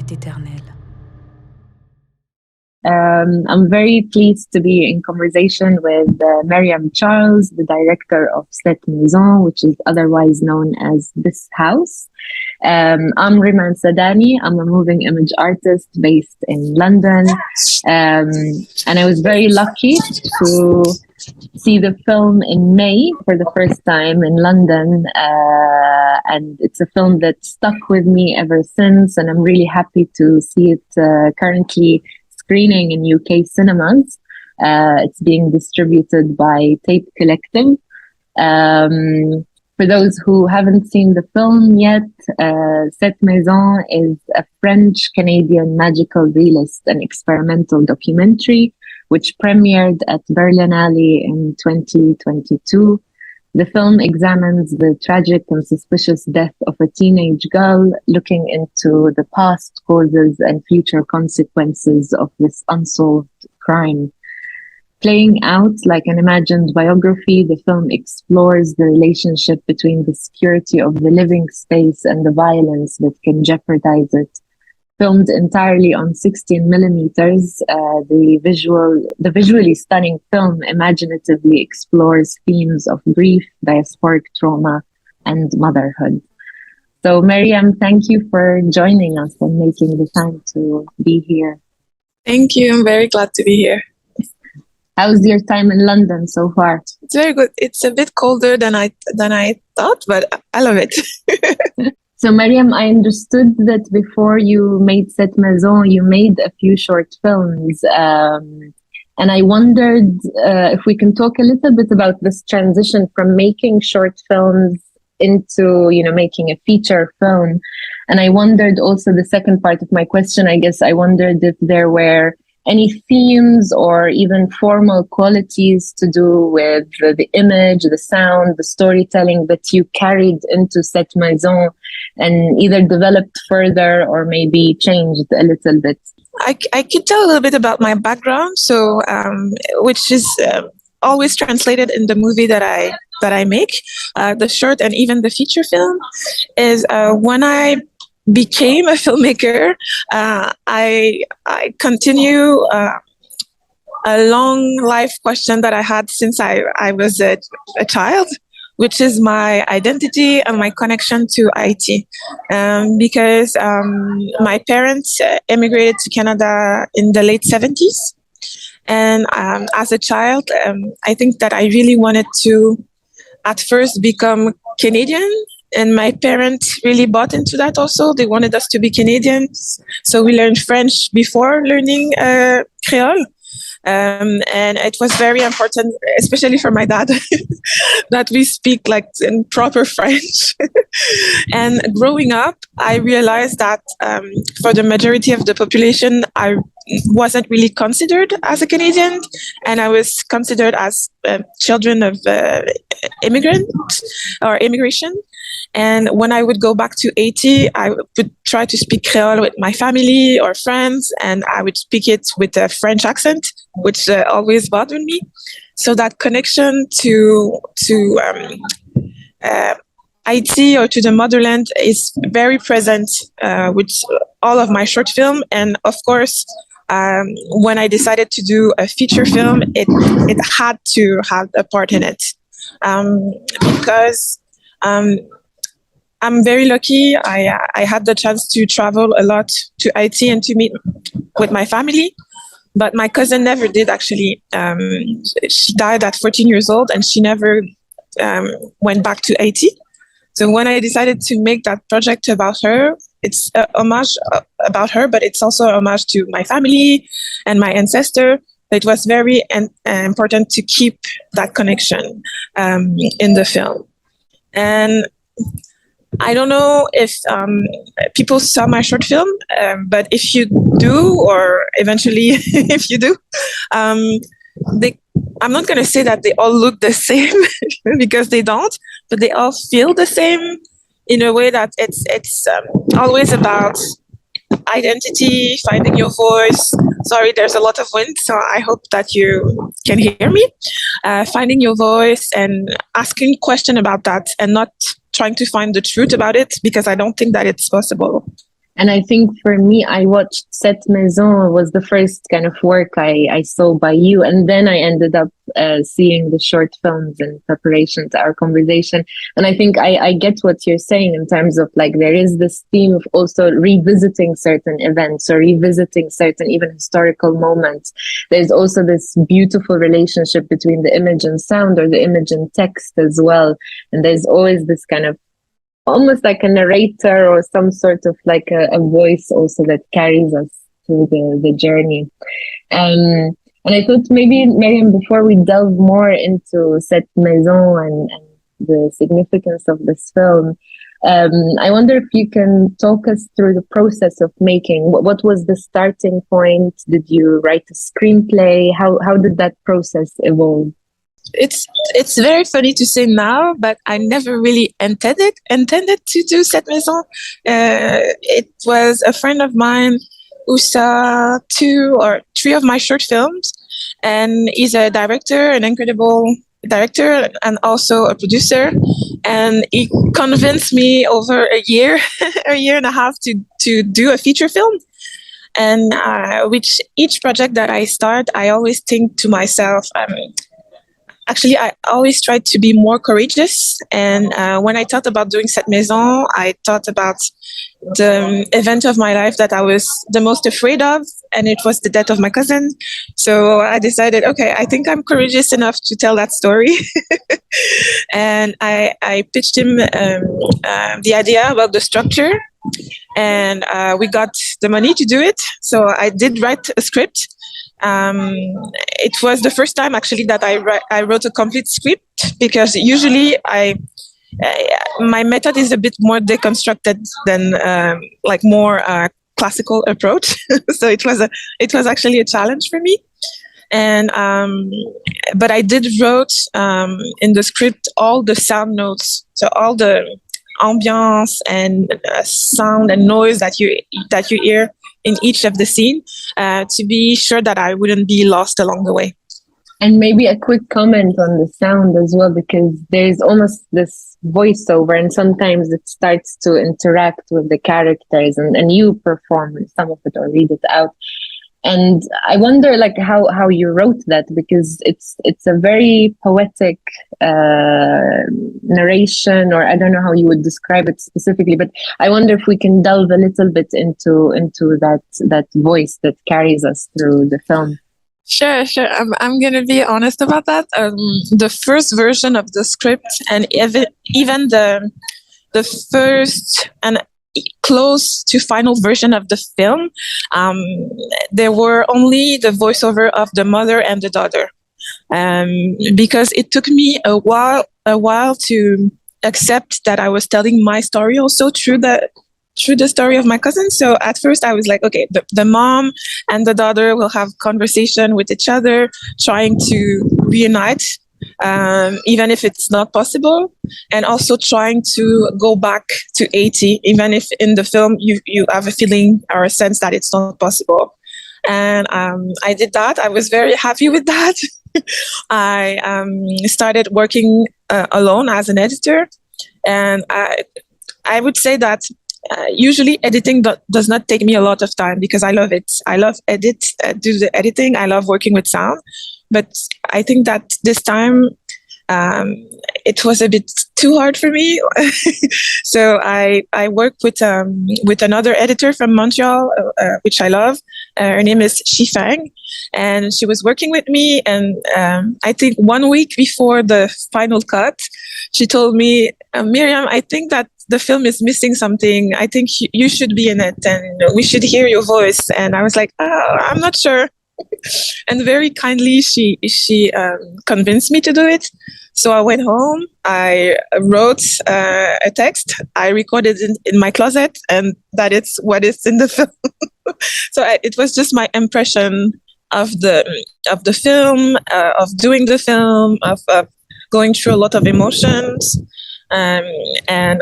est éternel. I'm very pleased to be in conversation with Miryam Charles, the director of Cette Maison, which is otherwise known as This House. I'm Reman Sadani. I'm a moving image artist based in London. And I was very lucky to see the film in May for the first time in London. And it's a film that stuck with me ever since. And I'm really happy to see it currently screening in UK cinemas. It's being distributed by Tape Collective. For those who haven't seen the film yet, Cette Maison is a French-Canadian magical realist and experimental documentary, which premiered at Berlinale in 2022. The film examines the tragic and suspicious death of a teenage girl, looking into the past causes and future consequences of this unsolved crime. Playing out like an imagined biography, the film explores the relationship between the security of the living space and the violence that can jeopardize it. Filmed entirely on 16 millimeters, the visually stunning film imaginatively explores themes of grief, diasporic trauma, and motherhood. So, Miryam, thank you for joining us and making the time to be here. Thank you. I'm very glad to be here. How's your time in London so far? It's very good. It's a bit colder than I thought, but I love it. So, Miryam, I understood that before you made Cette Maison, you made a few short films. And I wondered if we can talk a little bit about this transition from making short films into, making a feature film. And I wondered also the second part of my question, I guess I wondered if there were any themes or even formal qualities to do with the image, the sound, the storytelling that you carried into Cette Maison and either developed further or maybe changed a little bit? I could tell a little bit about my background, so which is always translated in the movie that I make, the short and even the feature film, is when I became a filmmaker, I continue a long life question that I had since I was a child, which is my identity and my connection to IT. Because my parents immigrated to Canada in the late 70s. And as a child, I think that I really wanted to, at first, become Canadian. And my parents really bought into that also. They wanted us to be Canadians. So we learned French before learning Creole. And it was very important, especially for my dad, that we speak like in proper French. And growing up, I realized that for the majority of the population, I wasn't really considered as a Canadian, and I was considered as children of immigrants or immigration. And when I would go back to Haiti, I would try to speak Creole with my family or friends, and I would speak it with a French accent, which always bothered me. So that connection to IT or to the motherland is very present with all of my short film. And of course, when I decided to do a feature film, it had to have a part in it because I'm very lucky. I had the chance to travel a lot to IT and to meet with my family, but my cousin never did actually. She died at 14 years old and she never went back to IT. So when I decided to make that project about her, it's a homage about her, but it's also a homage to my family and my ancestor. It was very important to keep that connection in the film. And I don't know if people saw my short film, but if you do, or eventually if you do, I'm not going to say that they all look the same because they don't, but they all feel the same in a way that it's always about identity, finding your voice. Sorry, there's a lot of wind, so I hope that you can hear me. Finding your voice and asking questions about that and not trying to find the truth about it, because I don't think that it's possible. And I think for me, I watched Cette Maison was the first kind of work I saw by you. And then I ended up seeing the short films in preparation to our conversation. And I think I get what you're saying in terms of like, there is this theme of also revisiting certain events or revisiting certain even historical moments. There's also this beautiful relationship between the image and sound, or the image and text as well. And there's always this kind of almost like a narrator or some sort of like a voice also that carries us through the journey. And I thought maybe, Miryam, before we delve more into Cette Maison and the significance of this film, I wonder if you can talk us through the process of making. What was the starting point? Did you write a screenplay? How did that process evolve? It's very funny to say now, but I never really intended to do Cette Maison. It was a friend of mine who saw 2 or 3 of my short films, and he's a director, an incredible director, and also a producer. And he convinced me over a year, a year and a half to do a feature film. And with each project that I start, I always think to myself, actually, I always tried to be more courageous. And when I thought about doing Cette Maison, I thought about the event of my life that I was the most afraid of, and it was the death of my cousin. So I decided, okay, I think I'm courageous enough to tell that story. And I pitched him the idea about the structure, and we got the money to do it. So I did write a script. It was the first time actually that I wrote a complete script, because usually my method is a bit more deconstructed than like more classical approach. So it was actually a challenge for me. And but I did wrote in the script all the sound notes, so all the ambiance and sound and noise that you hear in each of the scene, to be sure that I wouldn't be lost along the way. And maybe a quick comment on the sound as well, because there's almost this voiceover, and sometimes it starts to interact with the characters, and you perform some of it or read it out. And I wonder like how you wrote that, because it's a very poetic narration, or I don't know how you would describe it specifically, but I wonder if we can delve a little bit into that voice that carries us through the film. Sure. I'm gonna be honest about that. The first version of the script, and even the first and close to final version of the film, there were only the voiceover of the mother and the daughter, because it took me a while to accept that I was telling my story also through the story of my cousin. So at first I was like, okay, the mom and the daughter will have conversation with each other, trying to reunite, even if it's not possible, and also trying to go back to 80, even if in the film you have a feeling or a sense that it's not possible. And I did that. I was very happy with that. I started working alone as an editor, and I would say that usually editing does not take me a lot of time, because I love it. I love do the editing. I love working with sound. But I think that this time it was a bit too hard for me. So I worked with another editor from Montreal, which I love. Her name is Shi Fang, and she was working with me. And I think 1 week before the final cut, she told me, Miryam, I think that the film is missing something. I think you should be in it, and we should hear your voice. And I was like, I'm not sure. And very kindly, she convinced me to do it. So I went home, I wrote a text, I recorded it in my closet, and that is what is in the film. So it was just my impression of the film, of doing the film, of going through a lot of emotions. And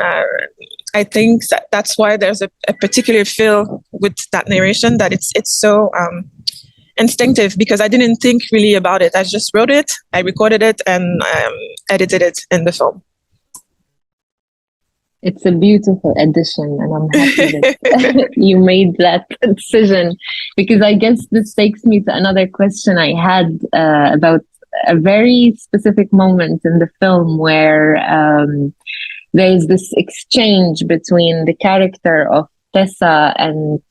I think that's why there's a particular feel with that narration, that it's so instinctive, because I didn't think really about it. I just wrote it, I recorded it, and edited it in the film. It's a beautiful addition, and I'm happy that you made that decision, because I guess this takes me to another question I had about a very specific moment in the film where there's this exchange between the character of Tessa and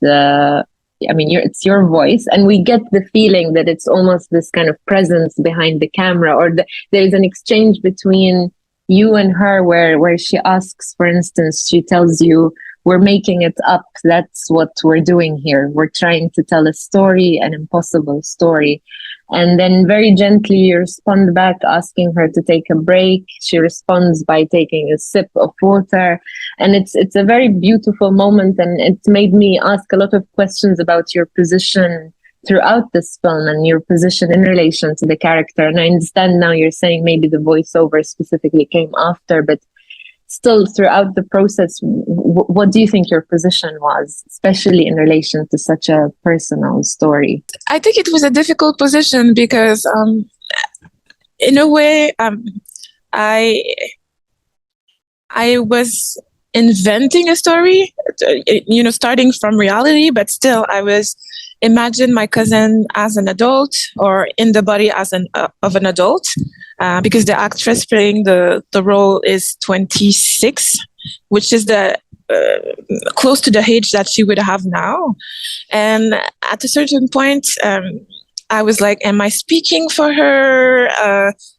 it's your voice, and we get the feeling that it's almost this kind of presence behind the camera, or there's an exchange between you and her where she asks, for instance, she tells you, we're making it up. That's what we're doing here. We're trying to tell a story, an impossible story. And then very gently you respond back, asking her to take a break. She responds by taking a sip of water. And it's a very beautiful moment. And it made me ask a lot of questions about your position throughout this film and your position in relation to the character. And I understand now you're saying maybe the voiceover specifically came after, but still throughout the process, what do you think your position was, especially in relation to such a personal story? I think it was a difficult position because in a way, I was inventing a story, starting from reality, but still I was imagine my cousin as an adult or in the body as of an adult, because the actress playing the role is 26, which is the close to the age that she would have now. And at a certain point, I was like, am I speaking for her?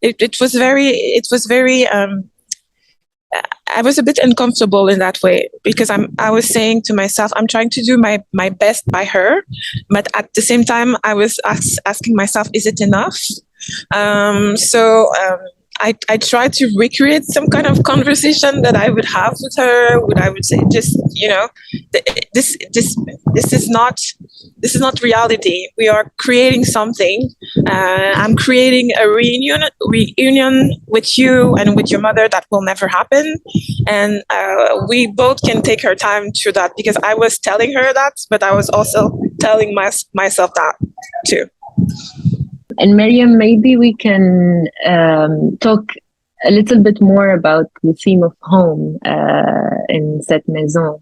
It was very I was a bit uncomfortable in that way, because I was saying to myself, I'm trying to do my best by her, but at the same time, I was asking myself, is it enough? I tried to recreate some kind of conversation that I would have with her. I would say, just this is not reality. We are creating something. I'm creating a reunion with you and with your mother that will never happen, and we both can take her time through that, because I was telling her that, but I was also telling myself that too. And Miryam, maybe we can talk a little bit more about the theme of home in Cette Maison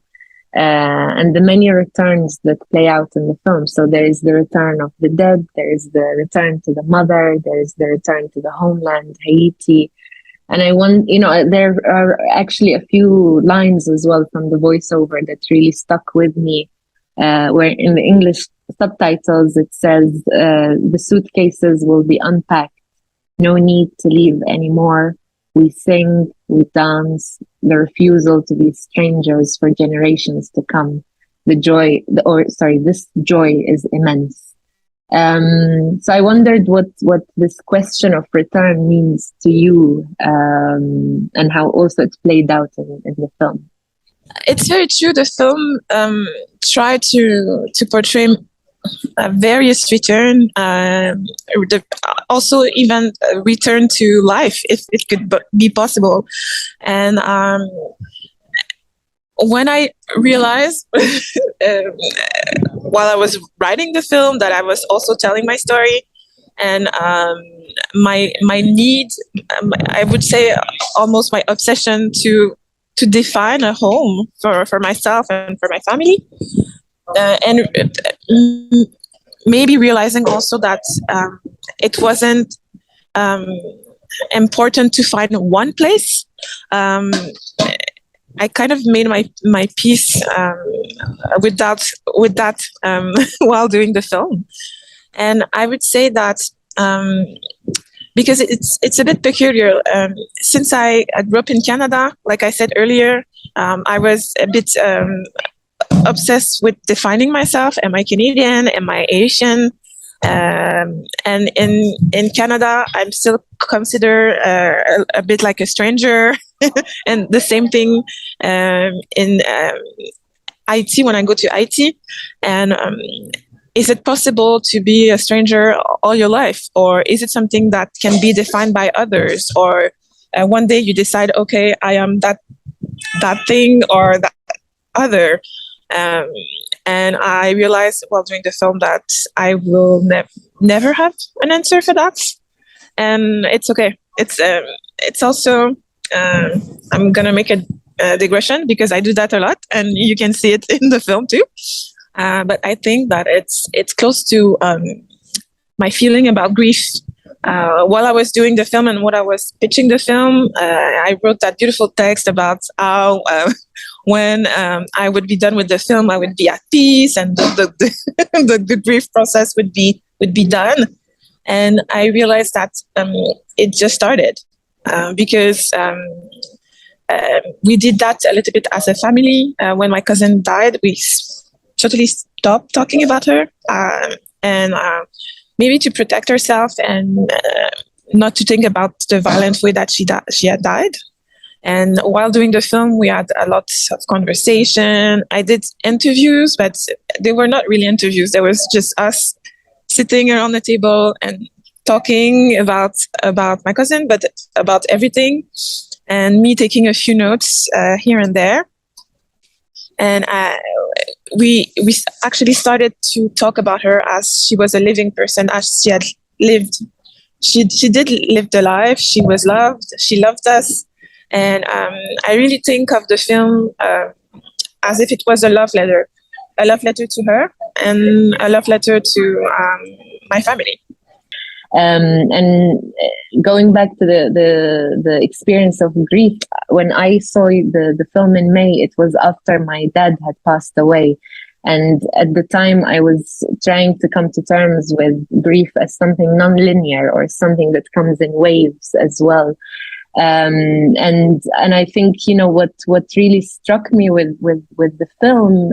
and the many returns that play out in the film. So there is the return of the dead, there is the return to the mother, there is the return to the homeland, Haiti. And I want, there are actually a few lines as well from the voiceover that really stuck with me, where in the English subtitles it says, the suitcases will be unpacked, no need to leave anymore. We sing, we dance, the refusal to be strangers for generations to come. This joy is immense. So I wondered what this question of return means to you, and how also it's played out in the film. It's very true. The film tried to portray various return, also even return to life, if it could be possible. And when I realized while I was writing the film that I was also telling my story, and my need, I would say almost my obsession to define a home for myself and for my family, and maybe realizing also that it wasn't important to find one place. I kind of made my peace with that while doing the film, and I would say that because it's a bit peculiar. Since I grew up in Canada, like I said earlier, I was a bit obsessed with defining myself. Am I Canadian? Am I Asian? And in Canada, I'm still considered a bit like a stranger. And the same thing in IT, when I go to IT. And is it possible to be a stranger all your life? Or is it something that can be defined by others? Or one day you decide, okay, I am that thing or that other. And I realized while doing the film that I will never have an answer for that. And it's okay. It's also, I'm going to make a digression, because I do that a lot, and you can see it in the film too. But I think that it's close to my feeling about grief. While I was doing the film and what I was pitching the film, I wrote that beautiful text about how when I would be done with the film, I would be at peace, and the grief process would be done. And I realized that it just started because we did that a little bit as a family. When my cousin died, we totally stopped talking about her, and maybe to protect herself and not to think about the violent way that she had died. And while doing the film, we had a lot of conversation. I did interviews, but they were not really interviews. There was just us sitting around the table and talking about my cousin, but about everything, and me taking a few notes here and there. And we actually started to talk about her as she was a living person, as she had lived. She did live the life. She was loved. She loved us. And I really think of the film as if it was a love letter to her and a love letter to my family. And going back to the experience of grief, when I saw the film in May, it was after my dad had passed away. And at the time, I was trying to come to terms with grief as something non-linear, or something that comes in waves as well. And I think, what really struck me with the film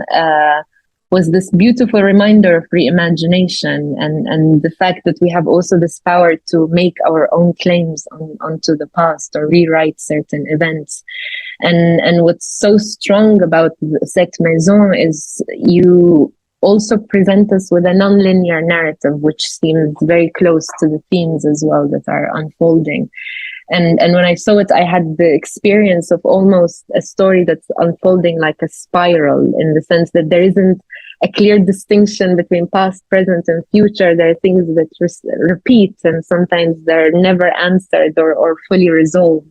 was this beautiful reminder of reimagination, and the fact that we have also this power to make our own claims onto the past, or rewrite certain events. And what's so strong about Cette Maison is you also present us with a non-linear narrative, which seems very close to the themes as well that are unfolding. And when I saw it, I had the experience of almost a story that's unfolding like a spiral, in the sense that there isn't a clear distinction between past, present, and future. There are things that repeat, and sometimes they're never answered or fully resolved.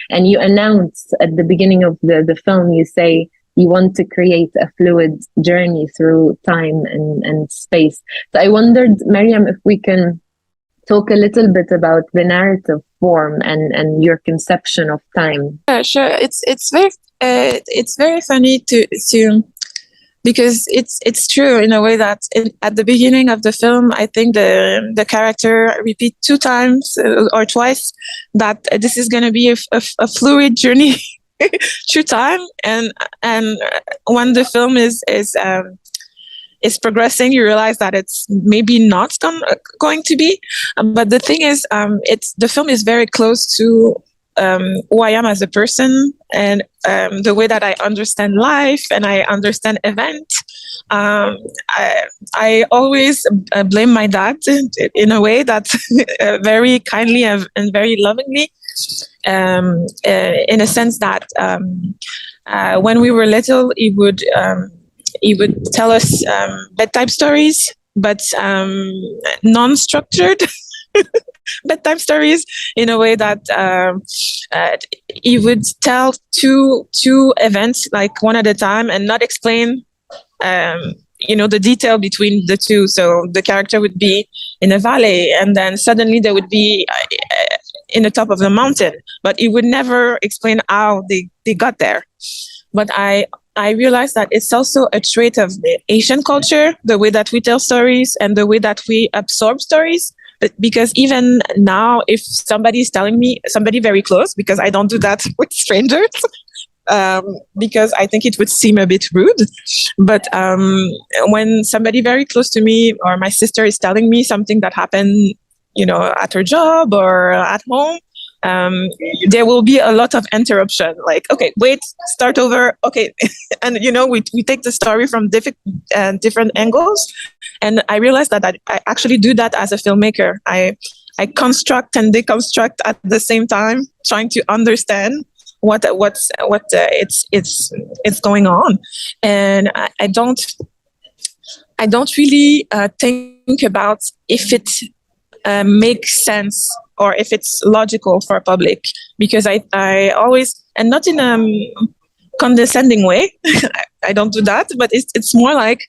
And you announce at the beginning of the film, you say you want to create a fluid journey through time and space. So I wondered, Miryam, if we can talk a little bit about the narrative form and your conception of time. Sure. It's very funny to because it's true in a way that at the beginning of the film, I think the character repeat 2 times or twice that this is going to be a fluid journey through time, and when the film is progressing, you realize that it's maybe not going to be. But the thing is, the film is very close to who I am as a person, and the way that I understand life and I understand events. I always blame my dad in a way that very kindly and very lovingly, in a sense that when we were little, he would tell us bedtime stories, but non-structured bedtime stories, in a way that he would tell two events like one at a time, and not explain the detail between the two. So the character would be in a valley, and then suddenly they would be in the top of the mountain, but he would never explain how they got there. But I realized that it's also a trait of the Asian culture, the way that we tell stories and the way that we absorb stories. Because even now, if somebody is telling me, somebody very close, because I don't do that with strangers, because I think it would seem a bit rude. But when somebody very close to me or my sister is telling me something that happened, at her job or at home, there will be a lot of interruption. Like, okay, wait, start over. Okay. And, we take the story from different angles. And I realized that I actually do that as a filmmaker. I construct and deconstruct at the same time, trying to understand what's going on. And I don't really think about if it makes sense or if it's logical for public, because I always, and not in condescending way. I don't do that, but it's more like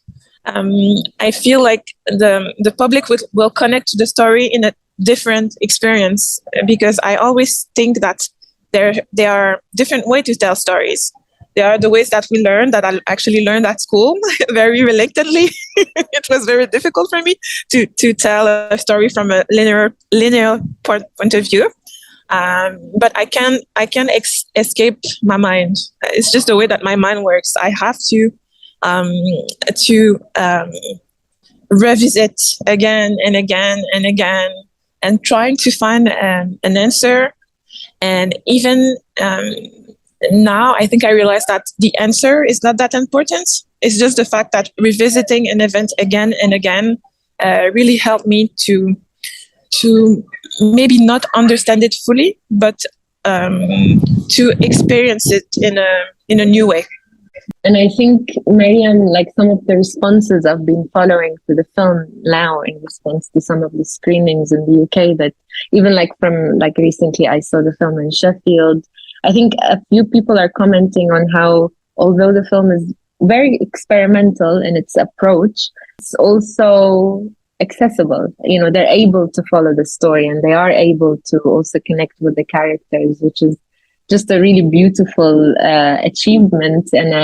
I feel like the public will connect to the story in a different experience, because I always think that there are different ways to tell stories. There are the ways that we learn, that I actually learned at school very reluctantly. It was very difficult for me to tell a story from a linear point of view. But I can escape my mind. It's just the way that my mind works. I have to revisit again and again and again, and trying to find an answer. And even now, I think I realize that the answer is not that important. It's just the fact that revisiting an event again and again really helped me to maybe not understand it fully, but to experience it in a new way. And I think, Miryam, like some of the responses I've been following to the film now in response to some of the screenings in the UK, that even like from like recently I saw the film in Sheffield, I think a few people are commenting on how, although the film is very experimental in its approach, it's also accessible. You know, they're able to follow the story, and they are able to also connect with the characters, which is just a really beautiful achievement. And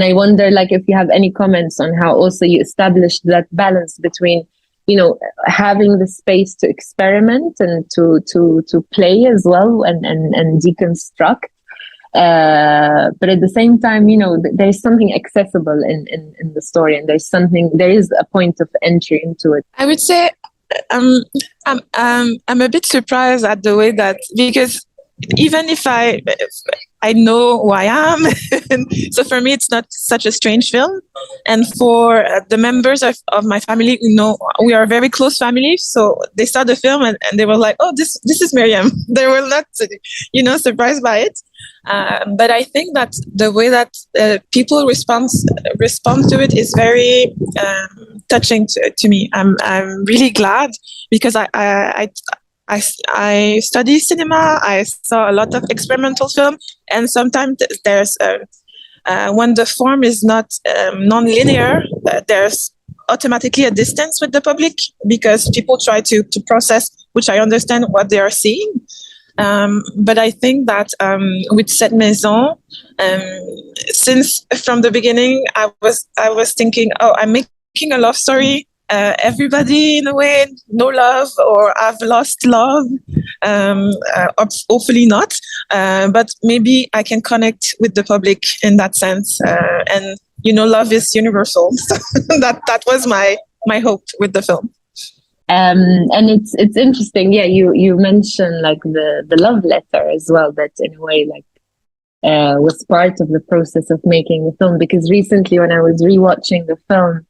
I wonder, like, if you have any comments on how also you established that balance between, you know, having the space to experiment and to play as well, and deconstruct. But at the same time, you know, there's something accessible in the story, and there is a point of entry into it. I would say I'm a bit surprised at the way that, because even if I know who I am, so for me it's not such a strange film. And for the members of my family, you know, we are a very close family, so they saw the film and they were like, "Oh, this is Miryam." They were not, you know, surprised by it. But I think that the way that people respond to it is very touching to me. I'm really glad, because I study cinema. I saw a lot of experimental film, and sometimes there's when the form is not non-linear, there's automatically a distance with the public, because people try to process, which I understand, what they are seeing. But I think that with Cette Maison, since from the beginning, I was thinking, oh, I'm making a love story. Everybody, in a way, no love, or I've lost love. Hopefully not, but maybe I can connect with the public in that sense. And you know, love is universal. So that was my hope with the film. And it's interesting. Yeah, you mentioned like the love letter as well, that in a way like was part of the process of making the film. Because recently, when I was rewatching the film,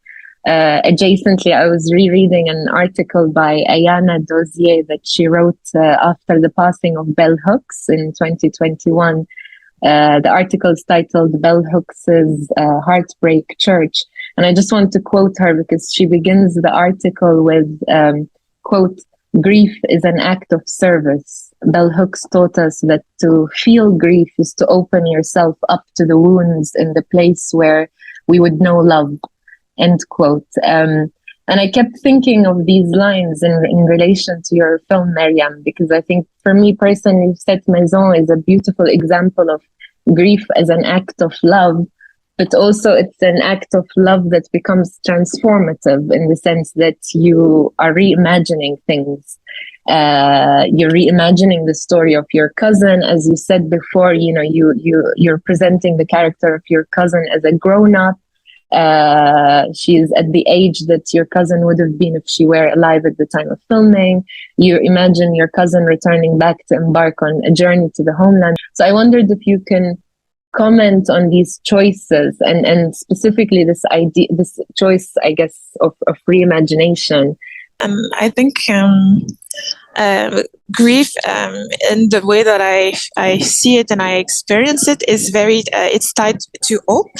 adjacently, I was rereading an article by Ayana Dozier that she wrote after the passing of Bell Hooks in 2021. The article is titled "Bell Hooks's Heartbreak Church," and I just want to quote her, because she begins the article with quote, "Grief is an act of service. Bell Hooks taught us that to feel grief is to open yourself up to the wounds in the place where we would know love." End quote. And I kept thinking of these lines in relation to your film, Miryam, because I think for me personally, Cette Maison is a beautiful example of grief as an act of love, but also it's an act of love that becomes transformative, in the sense that you are reimagining things. You're reimagining the story of your cousin. As you said before, you know, you're presenting the character of your cousin as a grown-up. She's at the age that your cousin would have been if she were alive at the time of filming. You imagine your cousin returning back to embark on a journey to the homeland. So I wondered if you can comment on these choices, and specifically this choice, I guess, of reimagination. I think grief, in the way that I see it and I experience it, is very it's tied to hope.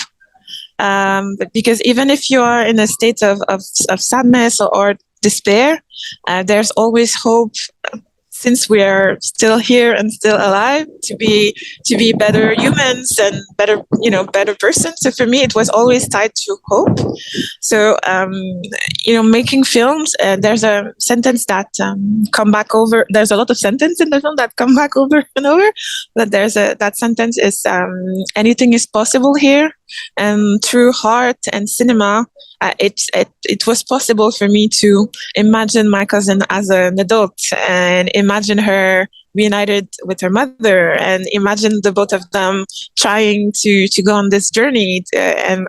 Because even if you are in a state of sadness or despair, there's always hope since we are still here and still alive, to be better humans and better persons. So for me, it was always tied to hope. So making films, there's a sentence that come back over. There's a lot of sentences in the film that come back over and over, but that sentence is anything is possible here. And through art and cinema, it was possible for me to imagine my cousin as an adult and imagine her reunited with her mother, and imagine the both of them trying to go on this journey and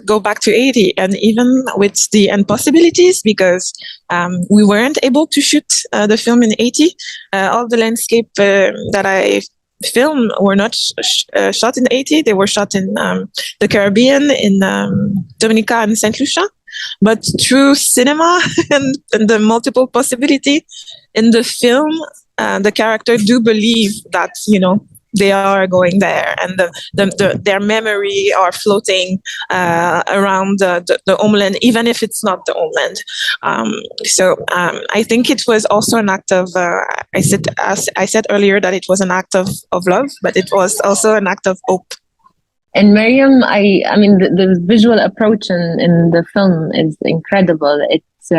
go back to 80, and even with the impossibilities, because we weren't able to shoot the film in 80. All the landscape that I film were not shot in 80. They were shot in the Caribbean, in Dominica and St. Lucia. But through cinema and the multiple possibility in the film, the characters do believe that, they are going there, and their memory are floating around the homeland, even if it's not the homeland. So I think it was also an act of, as I said earlier, that it was an act of love, but it was also an act of hope. And Miryam, I mean, the visual approach in the film is incredible. It's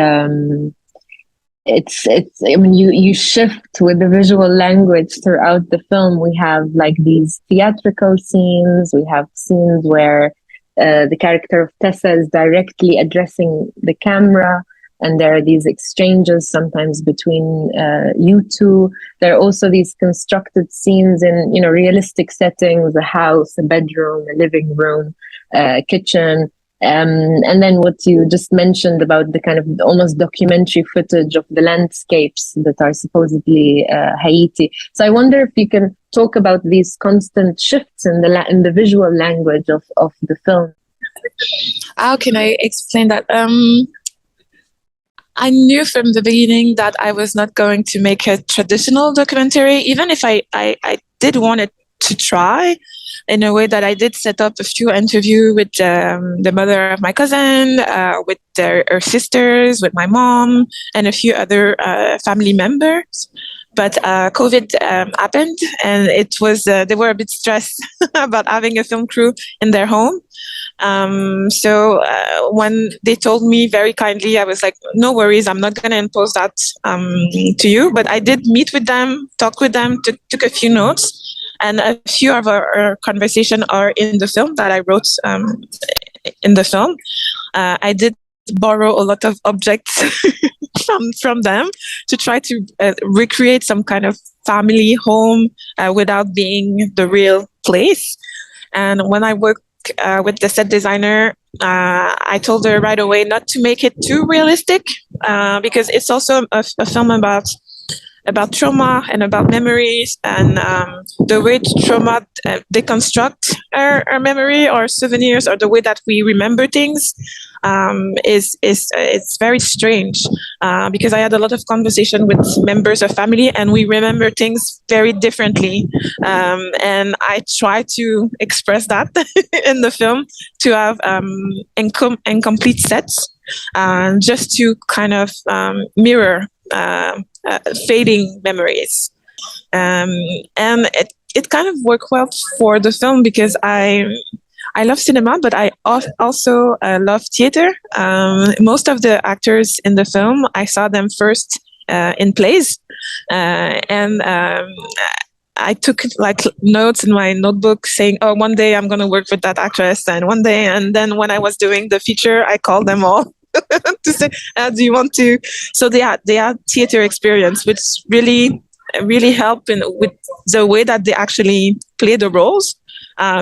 I mean, you shift with the visual language throughout the film. We have like these theatrical scenes. We have scenes where the character of Tessa is directly addressing the camera, and there are these exchanges sometimes between you two. There are also these constructed scenes in, realistic settings: a house, a bedroom, a living room, kitchen. And then what you just mentioned about the kind of almost documentary footage of the landscapes that are supposedly Haiti. So I wonder if you can talk about these constant shifts in the visual language of the film. How can I explain that? I knew from the beginning that I was not going to make a traditional documentary, even if I did want it to try, in a way that I did set up a few interviews with the mother of my cousin, with her sisters, with my mom, and a few other family members. But COVID happened, and it was they were a bit stressed about having a film crew in their home. So when they told me very kindly, I was like, no worries, I'm not going to impose that to you. But I did meet with them, talk with them, took a few notes. And a few of our conversation are in the film that I wrote in the film. I did borrow a lot of objects from them to try to recreate some kind of family home without being the real place. And when I worked with the set designer, I told her right away not to make it too realistic, because it's also a film about trauma and about memories, and the way trauma deconstruct our memory or souvenirs, or the way that we remember things, is it's very strange, because I had a lot of conversation with members of family, and we remember things very differently, and I try to express that in the film, to have incomplete sets, just to kind of mirror fading memories, and it kind of worked well for the film, because I love cinema, but I also love theater. Most of the actors in the film, I saw them first in plays, and I took like notes in my notebook saying, oh, one day I'm going to work with that actress, and one day, and then when I was doing the feature, I called them all to say, do you want to? So they had theater experience, which really helped with the way that they actually play the roles,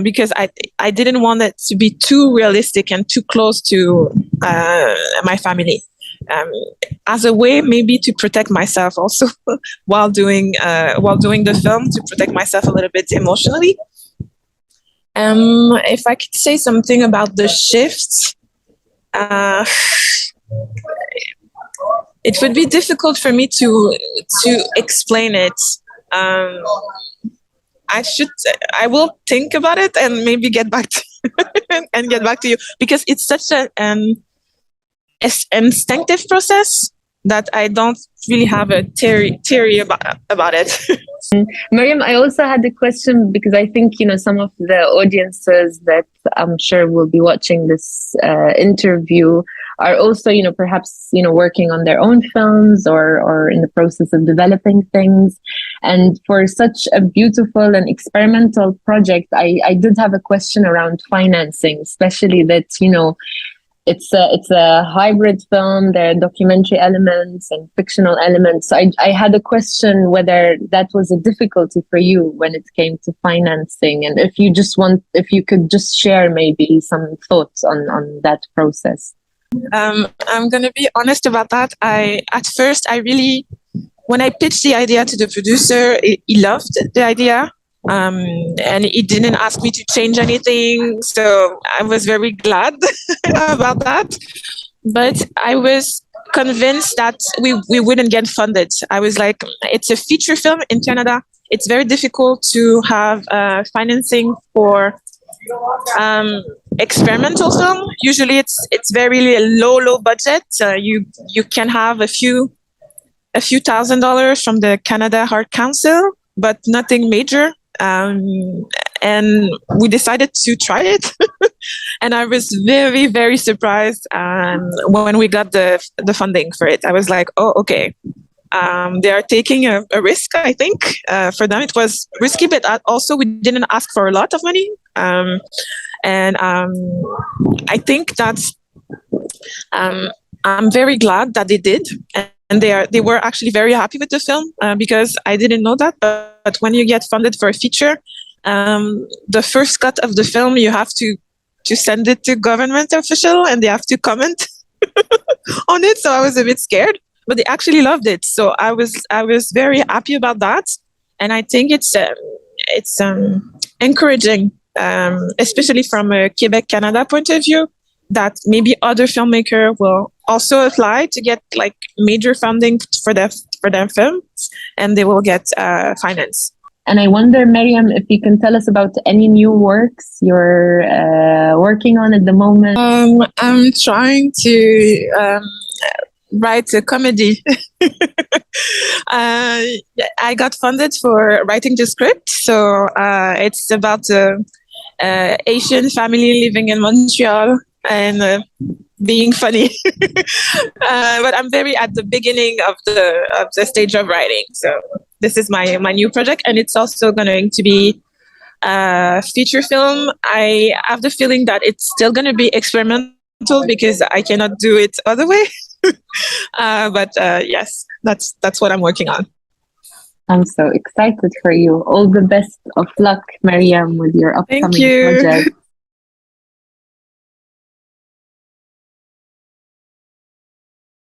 because I didn't want it to be too realistic and too close to my family, as a way maybe to protect myself also while doing the film, to protect myself a little bit emotionally. If I could say something about the shifts, it would be difficult for me to explain it. I will think about it and maybe get back to you, because it's such an instinctive process. that I don't really have a theory about it. Miryam, I also had a question because I think, some of the audiences that I'm sure will be watching this interview are also, perhaps, working on their own films or in the process of developing things. And for such a beautiful and experimental project, I did have a question around financing, especially that, it's a hybrid film. There are documentary elements and fictional elements. So I had a question whether that was a difficulty for you when it came to financing, and if you could just share maybe some thoughts on that process. I'm gonna be honest about that. At first, when I pitched the idea to the producer, he loved the idea. And he didn't ask me to change anything, so I was very glad about that. But I was convinced that we wouldn't get funded. I was like, it's a feature film in Canada. It's very difficult to have financing for experimental film. Usually, it's very low budget. You can have a few $1,000s from the Canada Art Council, but nothing major. And we decided to try it. And I was very, very surprised when we got the funding for it. I was like, oh, okay. They are taking a risk, I think. For them, it was risky, but also we didn't ask for a lot of money. And I think that's, I'm very glad that they did. And they were actually very happy with the film because I didn't know that. But when you get funded for a feature, the first cut of the film, you have to send it to government official and they have to comment on it. So I was a bit scared, but they actually loved it. So I was very happy about that. And I think it's encouraging, especially from a Quebec, Canada point of view, that maybe other filmmakers will also apply to get like major funding for their films, and they will get finance. And I wonder, Miryam, if you can tell us about any new works you're working on at the moment. I'm trying to write a comedy. I got funded for writing the script, so it's about an Asian family living in Montreal and being funny. But I'm very at the beginning of the stage of writing. So this is my new project, and it's also going to be a feature film. I have the feeling that it's still going to be experimental because I cannot do it other way. But yes, that's what I'm working on. I'm so excited for you. All the best of luck, Miryam, with your upcoming project.